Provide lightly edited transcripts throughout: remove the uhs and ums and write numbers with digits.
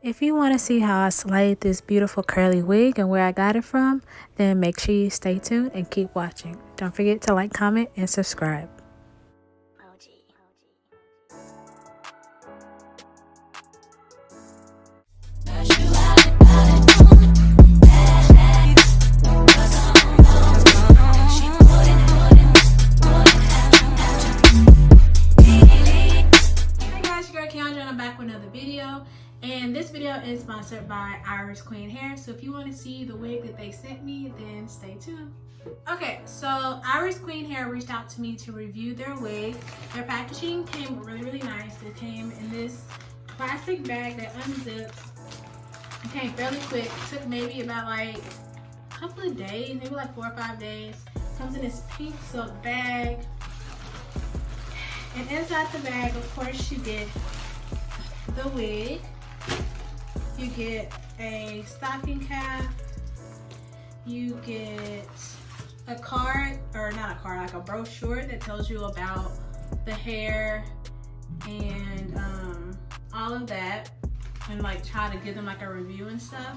If you want to see how I slayed this beautiful curly wig and where I got it from, then make sure you stay tuned and keep watching. Don't forget to like, comment, and subscribe. And this video is sponsored by Irish Queen Hair. So if you want to see the wig that they sent me, then stay tuned. Okay, so Irish Queen Hair reached out to me to review their wig. Their packaging came really nice. It came in this plastic bag that unzips. It came fairly quick. It took maybe about like a couple of days, maybe like 4 or 5 days. It comes in this pink silk bag. And inside the bag, of course, you get the wig. You get a stocking cap, you get a card, or not a card, like a brochure that tells you about the hair and all of that, and like try to give them like a review and stuff.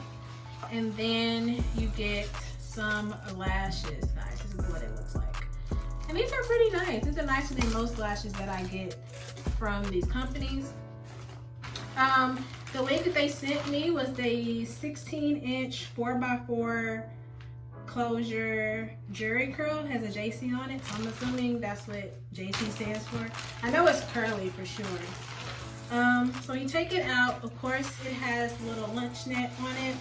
And then you get some lashes, guys. This is what it looks like. And these are pretty nice. These are nicer than most lashes that I get from these companies. The wig that they sent me was the 16-inch 4x4 closure jury curl. It has a JC on it, so I'm assuming that's what JC stands for. I know it's curly for sure. So you take it out, of course it has a little lunch net on it.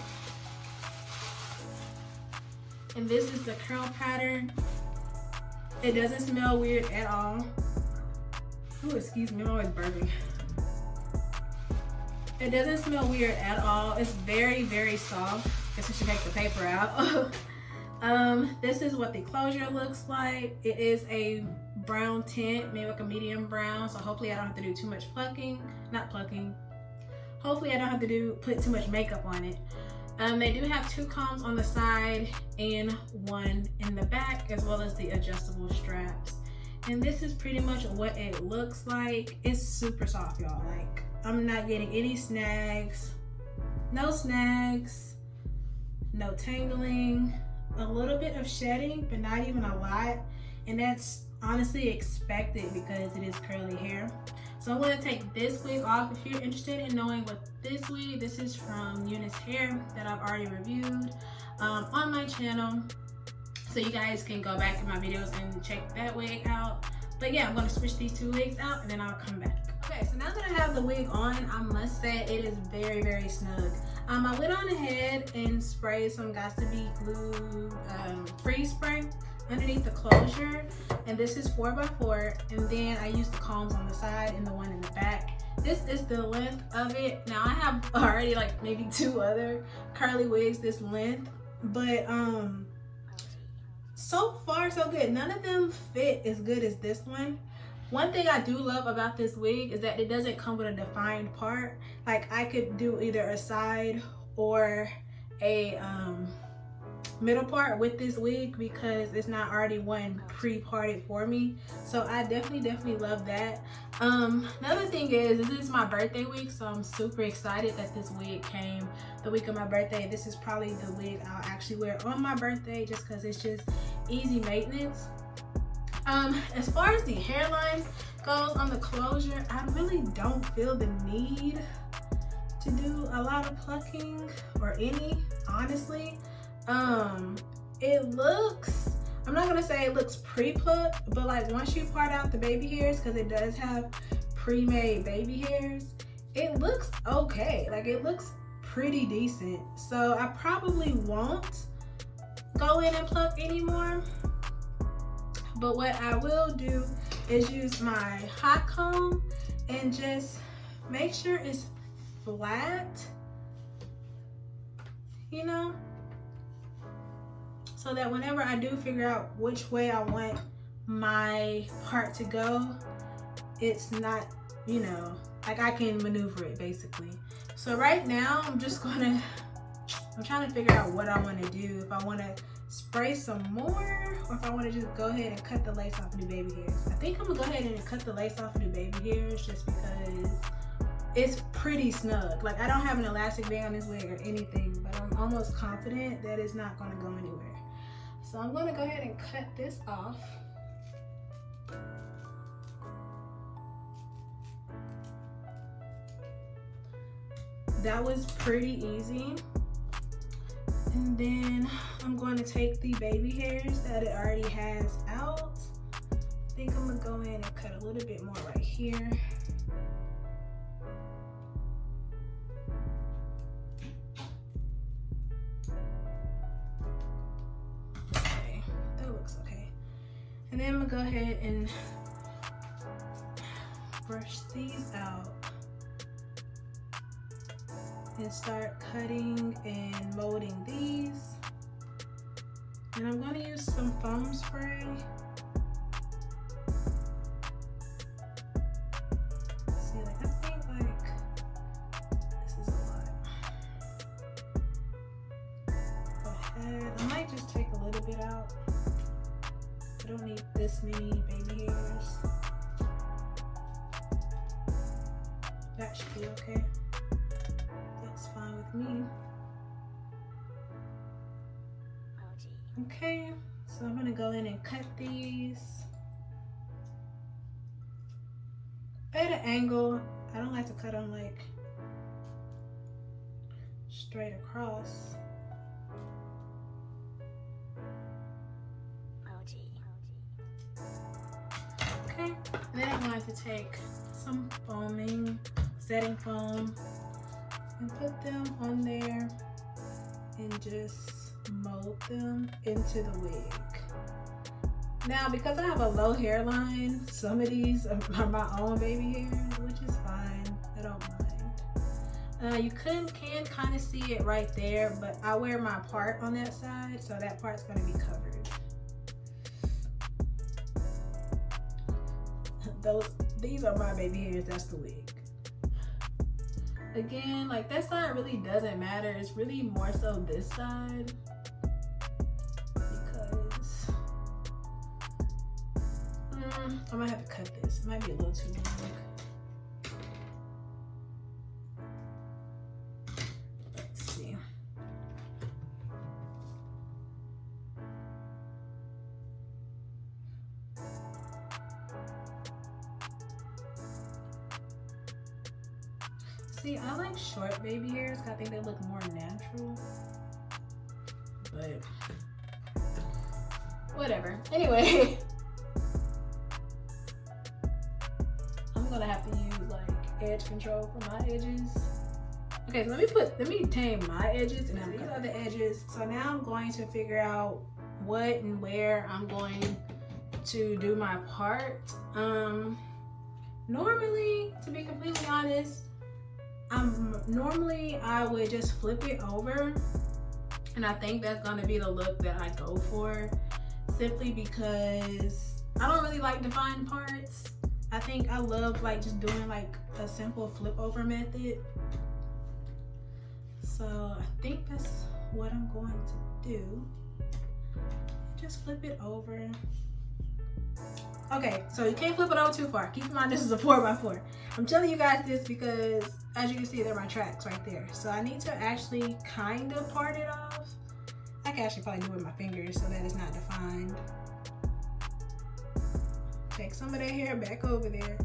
And this is the curl pattern. It doesn't smell weird at all. Oh, excuse me, I'm always burping. It doesn't smell weird at all. It's very soft. Guess we should take the paper out. This is what the closure looks like. It is a brown tint, maybe like a medium brown. So hopefully I don't have to do too much plucking. Not plucking. Hopefully I don't have to put too much makeup on it. They do have 2 combs on the side and 1 in the back, as well as the adjustable straps. And this is pretty much what it looks like. It's super soft, y'all. Like, I'm not getting any snags, no tangling, a little bit of shedding, but not even a lot. And that's honestly expected because it is curly hair. So I'm going to take this wig off. If you're interested in knowing what this wig, this is from Eunice Hair that I've already reviewed on my channel. So you guys can go back in my videos and check that wig out. But yeah, I'm going to switch these 2 wigs out and then I'll come back. Okay, so now that I have the wig on, I must say it is very snug. I went on ahead and sprayed some Got to Be Glue freeze spray underneath the closure. And this is 4x4. And then I used the combs on the side and the one in the back. This is the length of it. Now I have already like maybe 2 other curly wigs this length. But so far so good. None of them fit as good as this one. One thing I do love about this wig is that it doesn't come with a defined part. Like, I could do either a side or a middle part with this wig because it's not already one pre-parted for me. So I definitely love that. Another thing is, this is my birthday week, so I'm super excited that this wig came the week of my birthday. This is probably the wig I'll actually wear on my birthday just because it's just easy maintenance. As far as the hairline goes on the closure, I really don't feel the need to do a lot of plucking or any, honestly. It looks, I'm not gonna say it looks pre-plucked, but like once you part out the baby hairs, because it does have pre-made baby hairs, it looks okay. Like, it looks pretty decent. So I probably won't go in and pluck anymore. But what I will do is use my hot comb and just make sure it's flat, you know, so that whenever I do figure out which way I want my part to go, it's not, you know, like I can maneuver it basically. So right now I'm trying to figure out what I want to do. If I want to spray some more, or if I want to just go ahead and cut the lace off and do baby hairs. I think I'm gonna go ahead and cut the lace off and do baby hairs just because it's pretty snug. Like I don't have an elastic band on this wig or anything, but I'm almost confident that it's not gonna go anywhere. So I'm gonna go ahead and cut this off. That was pretty easy. And then I'm going to take the baby hairs that it already has out. I think I'm gonna go in and cut a little bit more right here. Okay, that looks okay. And then I'm gonna go ahead and brush these out and start cutting and molding these. And I'm going to use some foam spray. See, like I think like this is a lot. Go ahead. I might just take a little bit out. I don't need this many baby hairs. That should be okay. Fine with me. Okay, so I'm gonna go in and cut these at an angle. I don't like to cut them like straight across. Okay, and then I'm going to take some foaming, setting foam, and put them on there and just mold them into the wig. Now, because I have a low hairline, some of these are my own baby hairs, which is fine. I don't mind. You can kind of see it right there, but I wear my part on that side, so that part's going to be covered. These are my baby hairs. That's the wig. Again, like that side really doesn't matter. It's really more so this side, because I might have to cut this. It might be a little too long. Let's see. See, I like short baby hairs because I think they look more natural. But whatever. Anyway, I'm gonna have to use like edge control for my edges. Okay, so let me tame my edges, and these are the edges. So now I'm going to figure out what and where I'm going to do my part. Normally, to be completely honest, normally I would just flip it over, and I think that's gonna be the look that I go for, simply because I don't really like defined parts. I think I love like just doing like a simple flip over method. So I think that's what I'm going to do. Just flip it over. Okay, so you can't flip it over too far. Keep in mind this is a 4x4. I'm telling you guys this because as you can see, they're my tracks right there. So I need to actually kind of part it off. I can actually probably do it with my fingers so that it's not defined. Take some of that hair back over there.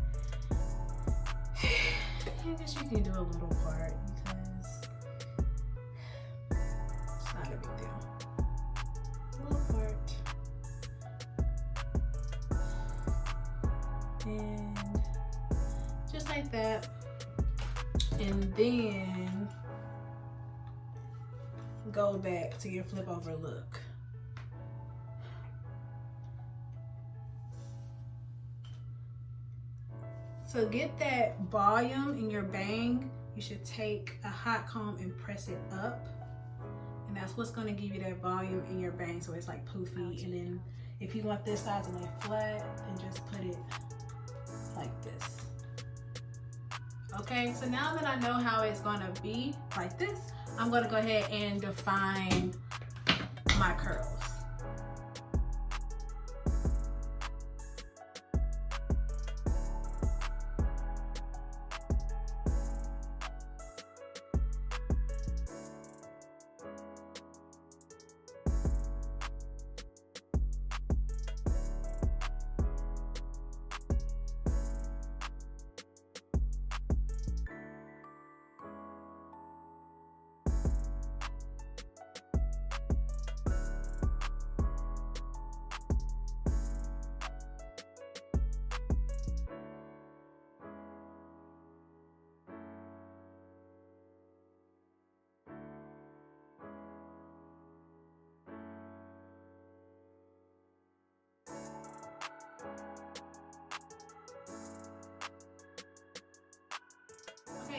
I guess you can do a little part because it's not a big deal. A little part. And just like that. And then go back to your flip over look. So get that volume in your bang, you should take a hot comb and press it up. And that's what's gonna give you that volume in your bang so it's like poofy. And then if you want this side to lay flat, then just put it like this. Okay, so now that I know how it's gonna be like this, I'm gonna go ahead and define my curls.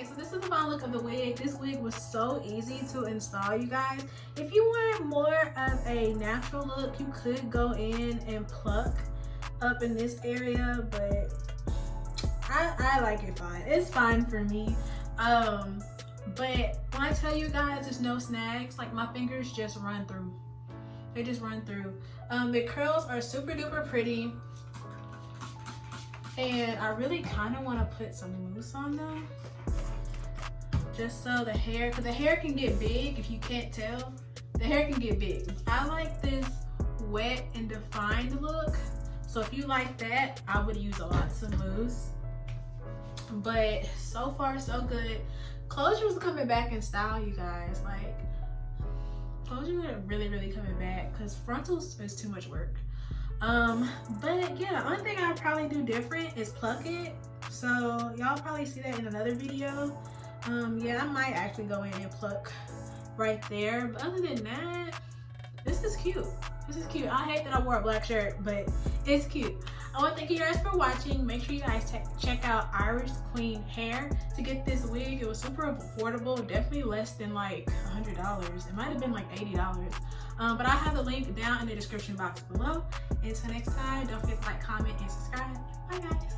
Okay, so this is the final look of the wig. This wig was so easy to install, you guys. If you want more of a natural look, you could go in and pluck up in this area, but I like it fine. It's fine for me. But when I tell you guys there's no snags, like my fingers just run through. They just run through. The curls are super duper pretty. And I really kind of want to put some mousse on them. Just so the hair, because the hair can get big if you can't tell. The hair can get big. I like this wet and defined look. So if you like that, I would use a lot of mousse. But so far so good. Closure was coming back in style, you guys. Like, closure was really coming back because frontals is too much work. But yeah, the only thing I'll probably do different is pluck it. So y'all probably see that in another video. Yeah, I might actually go in and pluck right there. But other than that, this is cute. This is cute. I hate that I wore a black shirt, but it's cute. I want to thank you guys for watching. Make sure you guys check out Irish Queen Hair to get this wig. It was super affordable, definitely less than like $100. It might have been like $80. But I'll have the link down in the description box below. Until next time, don't forget to like, comment, and subscribe. Bye guys.